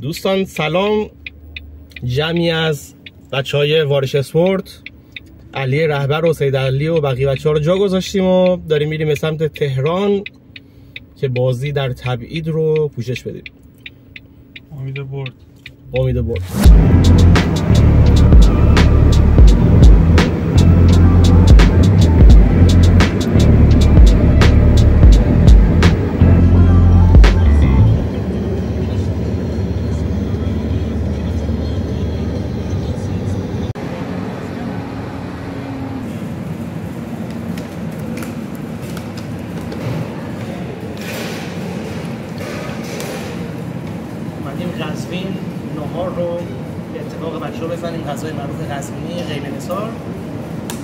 دوستان سلام، جمعی از بچهای وارش اسپورت، علی رهبر و سید علی و بقیه بچه‌ها رو جا گذاشتیم و داریم میریم به سمت تهران که بازی در تبعید رو پوشش بدیم. امید برد. قزوین نهار رو به اتفاق بچه‌ها بزنیم، غذای معروف قزوینی غیب نثار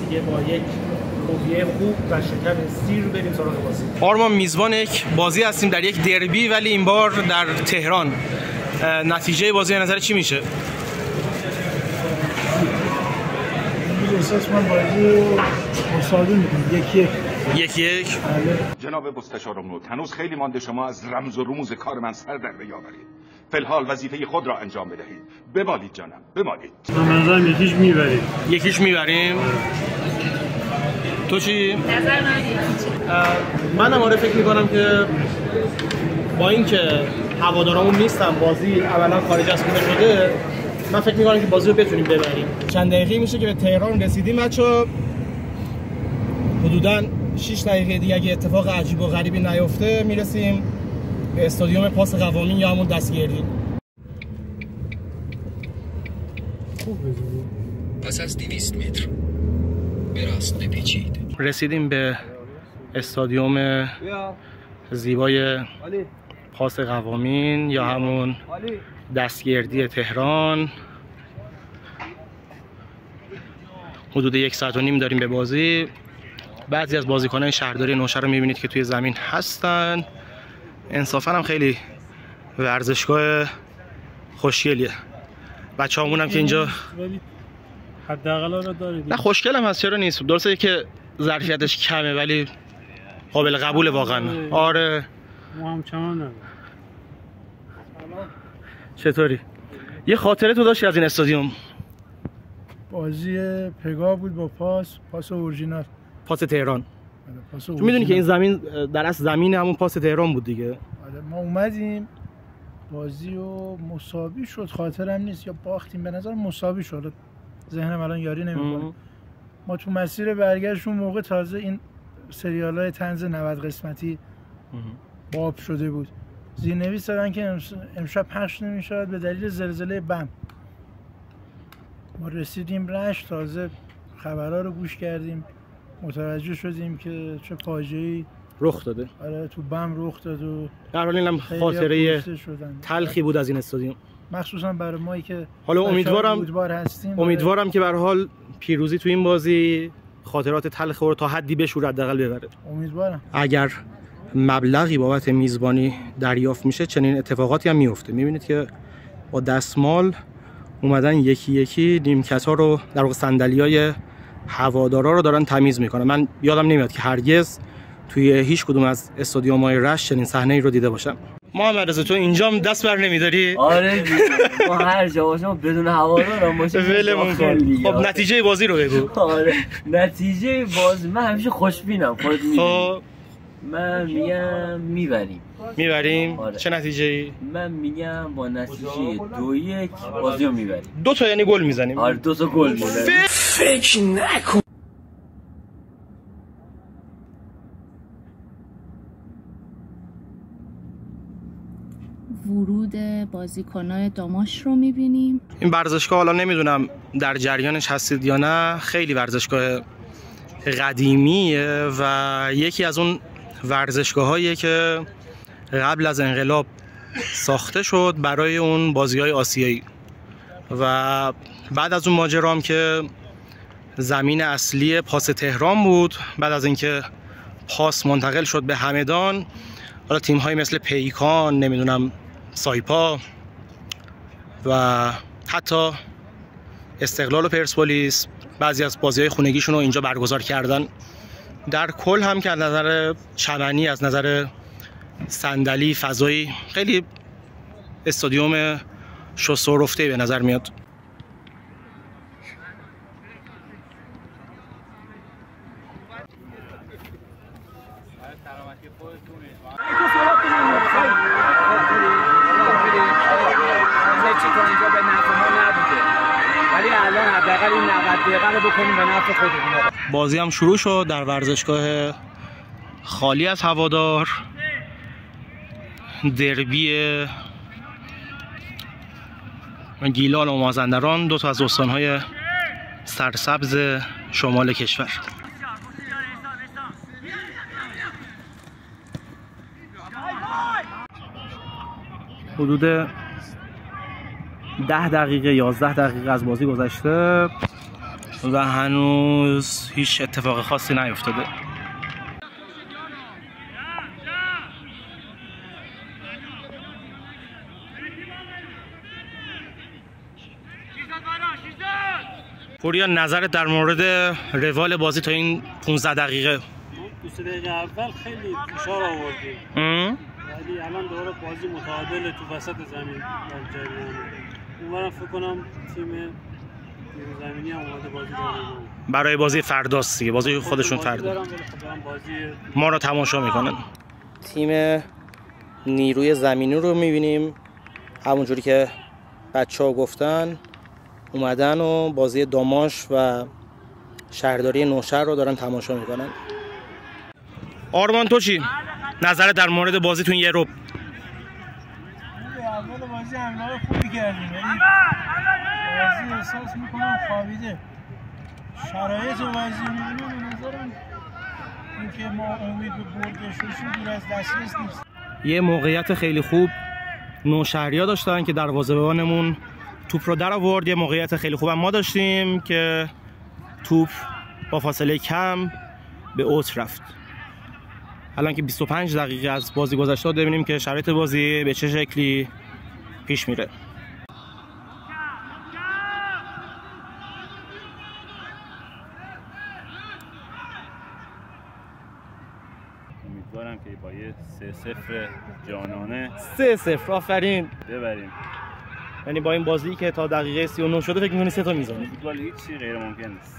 دیگه، با یک روحیه خوب و شکم سیر بریم سراغ بازی. آرمان میزبان یک بازی هستیم در یک دربی، ولی این بار در تهران. نتیجه بازی نظر چی میشه؟ احساس من بازی رو مساوی می‌کنم، 1-1. جناب مستشار امنوت، هنوز خیلی مانده شما از رمز و رموز کار من سر در بیاورید. فی‌الحال وظیفه خود را انجام بدهید. بمالید جانم، بمالید. من نظرم 1-0 میبریم. 1-0 میبریم. تو چی؟ نظر منم آره فکر میکنم که با اینکه هوادارامون نیستن، بازی اولا خارج از خونه شده، من فکر میکنم که بازی رو بتونیم ببریم. چند دقیقه میشه که به تهران رسیدیم بچه‌ها. حدوداً 6 دقیقه دیگه اگه اتفاق عجیب و غریبی نیفته میرسیم به استادیوم پاس قوامین یا همون دستگردی. پس از 200 متر به راست بپیچید. رسیدیم به استادیوم زیبای پاس قوامین یا همون دستگردی تهران. حدود 1.5 ساعت داریم به بازی. بعضی از بازیکنان شهرداری نوشه رو میبینید که توی زمین هستن. انصافا هم خیلی ورزشگاه خوشگلیه. بچه‌هامون هم که اینجا حداقل رو دارید. نه خوشگل هم هست، چرا نیست؟ درسته که ظرفیتش کمه ولی قابل قبوله واقعا. آره ما هم چمان نداریم. چطوری؟ یه خاطره تو داشتی از این استادیوم؟ بازی پگاه بود با پاس اورجینال، پاس تهران. تو میدونی که این زمین در اصل زمین همون پاس تهران بود دیگه. آره ما اومدیم بازی و مساوی شد، خاطرم نیست یا باختیم، به نظر مساوی شد، ذهنم الان یاری نمیکنه. ما تو مسیر برگشت اون موقع تازه این سریال‌های طنز 90 قسمتی باب شده بود، زیرنویس دادن که امشب پخش نمی‌شود به دلیل زلزله بم. ما رسیدیم رشت، تازه خبرها رو گوش کردیم، متوجه شدیم که چه فاجعه‌ای رخ داده. آره تو بم رخ داد و در حال اینم خاطره تلخی بود از این استادیوم، مخصوصا برای مایی که حالا امیدوارم که به هر حال پیروزی تو این بازی خاطرات تلخ رو تا حدی بشوره، حداقل ببره. امیدوارم. اگر مبلغی بابت میزبانی دریافت میشه چنین اتفاقاتی هم میفته. میبینید که با دستمال اومدن یکی نیمکت‌ها رو، در واقع صندلی‌های هوادارا رو دارن تمیز میکنن. من یادم نمیاد که هرگز توی هیچ کدوم از استادیوم‌های رشت چنین صحنه‌ای رو دیده باشم. محمد رضا تو اینجام دست بر نمیداری؟ آره ما هر جا باشم بدون هوادار باشه ولمون کن. خب نتیجه بازی رو بگو. آره نتیجه بازی من همیشه خوشبینم، خودت میدونی. من میگم میبریم. آره. چه نتیجه‌ای؟ من میگم با نتیجه 2-1 بازی رو میبریم. 2 تا یعنی گل میزنیم. آره 2 تا گل میزنیم. فکر نکن. ورود بازیکن‌های داماش رو می‌بینیم. این ورزشگاه حالا نمیدونم در جریانش هستید یا نه، خیلی ورزشگاه قدیمیه و یکی از اون ورزشگاه‌هاییه که قبل از انقلاب ساخته شد برای اون بازی‌های آسیایی و بعد از اون ماجرا هم که زمین اصلی پاس تهران بود، بعد از اینکه پاس منتقل شد به همدان، حالا تیم‌های مثل پیکان، نمیدونم سایپا و حتی استقلال و پرسپولیس بعضی از بازی‌های خونگیشون رو اینجا برگزار کردن. در کل هم که از نظر چمنی، از نظر صندلی، فضایی خیلی استادیوم شسته و رفته به نظر میاد. بازی هم شروع شد در ورزشگاه خالی از هوادار. دربی گیلان و مازندران، دو تا از استان‌های سرسبز شمال کشور. حدود 10 دقیقه 11 دقیقه از بازی گذشته و هنوز هیچ اتفاق خاصی نیفتاده. پوریا، نظرت در مورد روال بازی تا این 15 دقیقه؟ 2 دقیقه اول خیلی فشار آوردیم ولی الان دوباره بازی متعادل تو وسط زمین در جریانه. اونورم فکر کنم تیم زمینی هم اومده بازی داره برای بازی فرداست دیگه، بازی خودشون فردا ما رو تماشا میکنن. تیم نیروی زمینی رو میبینیم همونجوری که بچه‌ها گفتن اومدن و بازی داماش و شهرداری نوشهر رو دارن تماشا میکنن. آرمان تو چی؟ نظرت در مورد بازی تو این یه ربع؟ اول بازی حمله خوبی کردیم ولی بازی احساس میکنم خوابیده. شرایط بازی میبینم به نظرم اینکه ما امید به برد داشته باشیم دور از دسترس نیست. یه موقعیت خیلی خوب نوشهریا داشتن که دروازه‌بانمون توپ رو در آورد. یه موقعیت خیلی خوب هم ما داشتیم که توپ با فاصله کم به اوت رفت. الان که 25 دقیقه از بازی گذشته، ببینیم که شرایط بازی به چه شکلی پیش میره. امیدوارم که با یه 3-0 جانانه 3-0 آفرین ببریم. یعنی با این بازی که تا دقیقه 39 شده فکر می‌کنی 3 تا میزنی؟ فوتبال هیچ چیزی غیر ممکن نیست.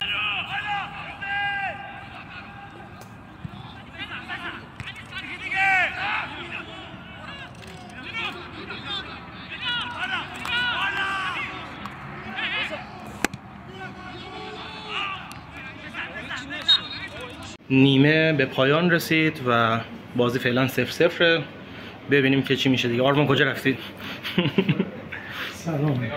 نیمه به پایان رسید و بازی فعلا 0-0. ببینیم که چی میشه دیگه. آرمان کجا رفتی؟ سلام.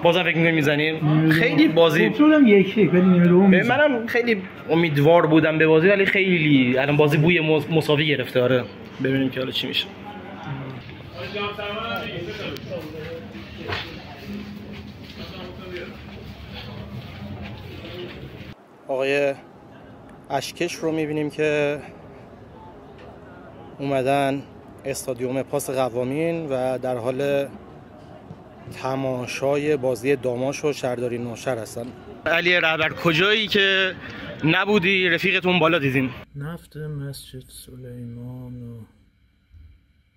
بازم فکر می‌کنی میزنیم؟ خیلی بازی اصولاً 1-1 ولی نیمه دوم منم خیلی امیدوار بودم به بازی ولی خیلی الان بازی بوی مساوی گرفته. آره ببینیم که حالا چی میشه. آقای اشکش رو میبینیم که اومدن استادیوم پاس قوامین و در حال تماشای بازی داماش و شهرداری نوشهر هستن. علی رهبر کجایی که نبودی؟ رفیقتون بالا دیدیم. نفت مسجد سلیمان و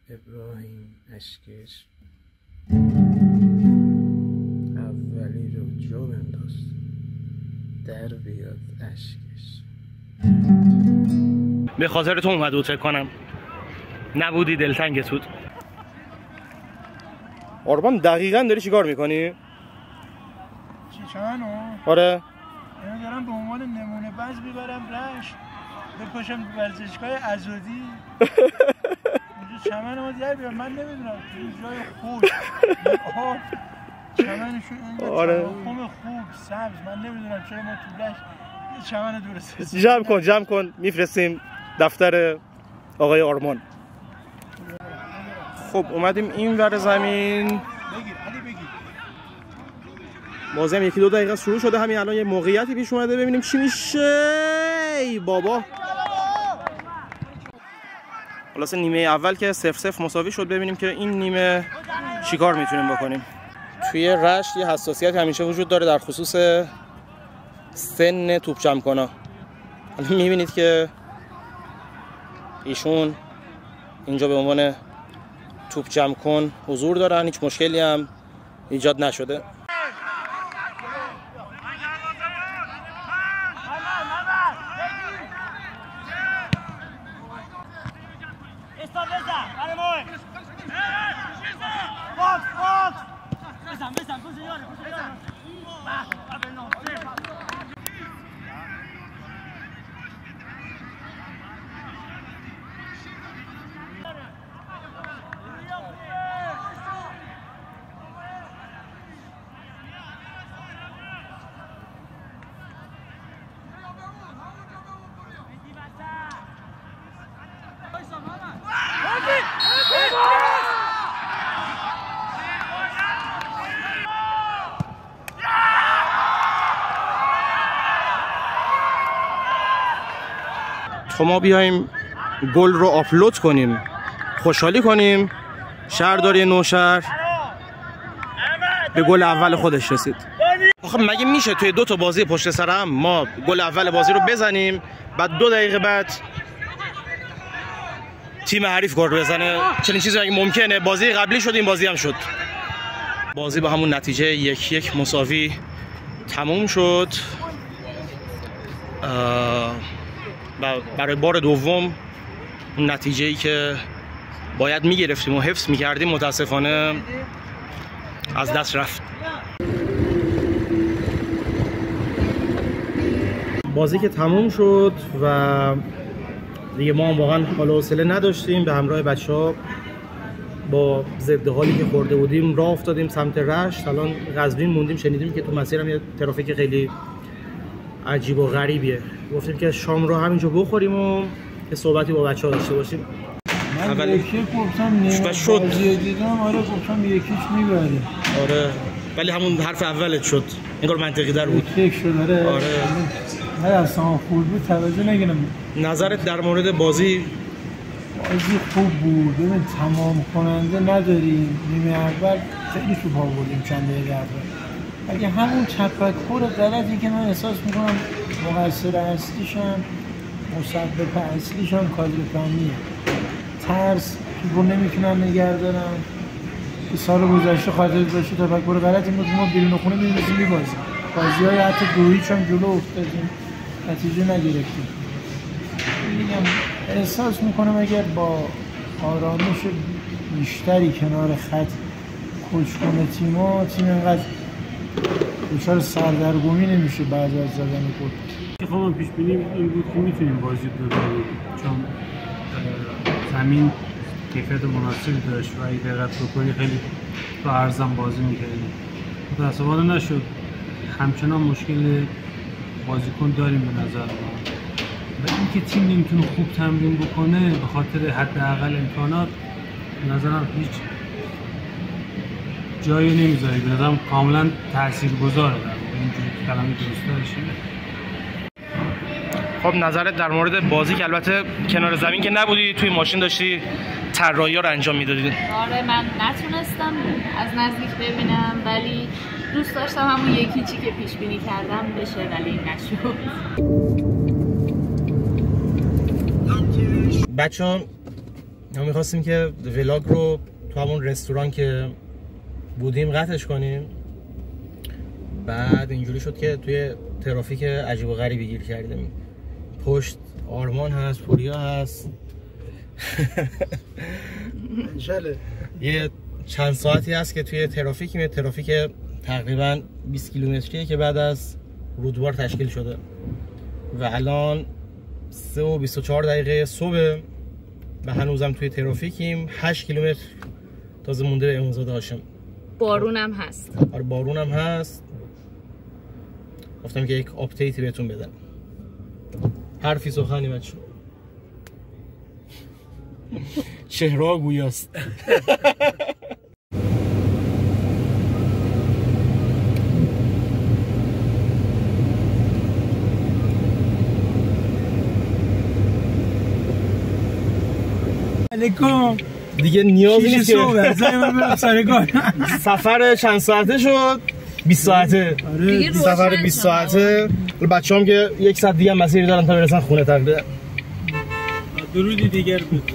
ابراهیم اشکش اولی رو جا بنداز در بیاد اشکش. به خاطر تو اومد بود فکر کنم، نبودی دلتنگت بود. آرمان دقیقاً داری چیکار میکنی؟ چی چانو؟ آره اینو دارم به عنوان نمونه بز میبرم رشت بپاشم ورزشگاه عزودی اونجا چمن ما در بیارم. من نمیدونم این جای خوش آب چمنشون اینجا آره. خوب سبز. من نمیدونم چرا ما تو رشت یه چمن درست جمع کن میفرستیم دفتر آقای آرمان. خب اومدیم این ور زمین. بازی هم 1-2 دقیقه شروع شده. همین الان یه موقعیتی پیش اومده، ببینیم چی میشه. ای بابا خلاص نیمه اول که 0-0 مساوی شد. ببینیم که این نیمه چیکار میتونیم بکنیم. توی رشت یه حساسیت همیشه وجود داره در خصوص سن توپ جمع کنه. الان میبینید که ایشون اینجا به عنوان توپ جمع کن حضور دارن، هیچ مشکلی هم ایجاد نشده. خب ما بیایم گل رو آپلود کنیم، خوشحالی کنیم. شهرداری نوشهر به گل اول خودش رسید. خب مگه میشه توی 2 تا بازی پشت سر هم ما گل اول بازی رو بزنیم بعد 2 دقیقه بعد تیم حریف گل بزنه؟ چنین چیزی مگه ممکنه؟ بازی قبلی شد، این بازی هم شد. بازی با همون نتیجه 1-1 مساوی تموم شد. برای بار دوم اون نتیجه‌ای که باید میگرفتیم و حفظ میکردیم متاسفانه از دست رفت. بازی که تموم شد و دیگه ما هم واقعا حال و حوصله نداشتیم. به همراه بچه‌ها با ضد حالی که خورده بودیم راه افتادیم سمت رشت. الان قزوین موندیم، شنیدیم که تو مسیرم یه ترافیک خیلی عجیب و غریبیه. گفتیم که شام رو همینجا بخوریم و یه صحبتی با بچه‌ها داشته باشیم. من یکی گفتم شد دیدم، آره گفتم یکیش میبریم. آره ولی همون حرف اولت شد انگار منطقی در بود. یک شد. آره من اصلا خوب بود، توجه نگیرم. نظرت در مورد بازی خوب بود. ببین تمام کننده نداریم. نیمه اول خیلی توپ آوردیم چند دقیقه اول. اگه همون تفکر غلطی که من احساس میکنم مقصر اصلیشم مسبب اصلیشم کادرفنیه. ترس توپو نمیتونن نگه دارن. سال گذشته خاطرت باشه تفکر غلطی بود ما بیرون خونه می‌ریزیم می‌بازیم. بازی‌های حتی 2-0 هم جلو افتادیم، نتیجه نگرفتیم. میگم احساس میکنم اگر با آرامش بیشتری کنار خط کوچ کنه تیم اینقدر دچار سردرگمی نمیشه بعد از زدن گل. خب من پیش بینیم این بود که میتونیم بازی رو ببریم چون زمین کیفیت مناسبی داشت و اگه دقت بکنی خیلی تو ارزم بازی میکردیم. متاسفانه نشد. همچنان مشکل بازیکن داریم به نظر من. و اینکه تیم نمیتونه خوب تمرین بکنه به خاطر حداقل امکانات به نظرم هیچ جایی نمیذاره. به نظرم کاملا تاثیرگذاره در اینجوری کلمه درست داشتیم. خب نظرت در مورد بازی که البته کنار زمین که نبودی، توی ماشین داشتی طراحی‌ها رو انجام میدادی؟ آره من نتونستم از نزدیک ببینم ولی دوست داشتم همون یکی چی که پیش بینی کردم بشه ولی نشد. بچه‌ها ما می‌خواستیم که ولاگ رو تو همون رستوران که بودیم قطعش کنیم. بعد اینجوری شد که توی ترافیک عجیب و غریبی گیر کردیم. پشت آرمان هست، پوریا هست. یه چند ساعتی هست که توی ترافیکیم. ترافیک تقریبا 20 کیلومتریه که بعد از رودوار تشکیل شده و الان 3:24 صبح و هنوزم توی ترافیکیم. 8 کیلومتر تازه مونده به امامزاده هاشم. بارونم هست. آره بارونم هست. گفتم که یک آپدیتی بهتون بدم. حرفی سخنی بچه. چهره گویاست. علیکم. دیگه نیازی نیست که سفر چند ساعته شد؟ 20 ساعته. آره سفر 20 ساعته. بچه‌هام که 1 ساعت دیگه مسیر دارن تا برسن خونه تقریبا. درودی دیگر بود.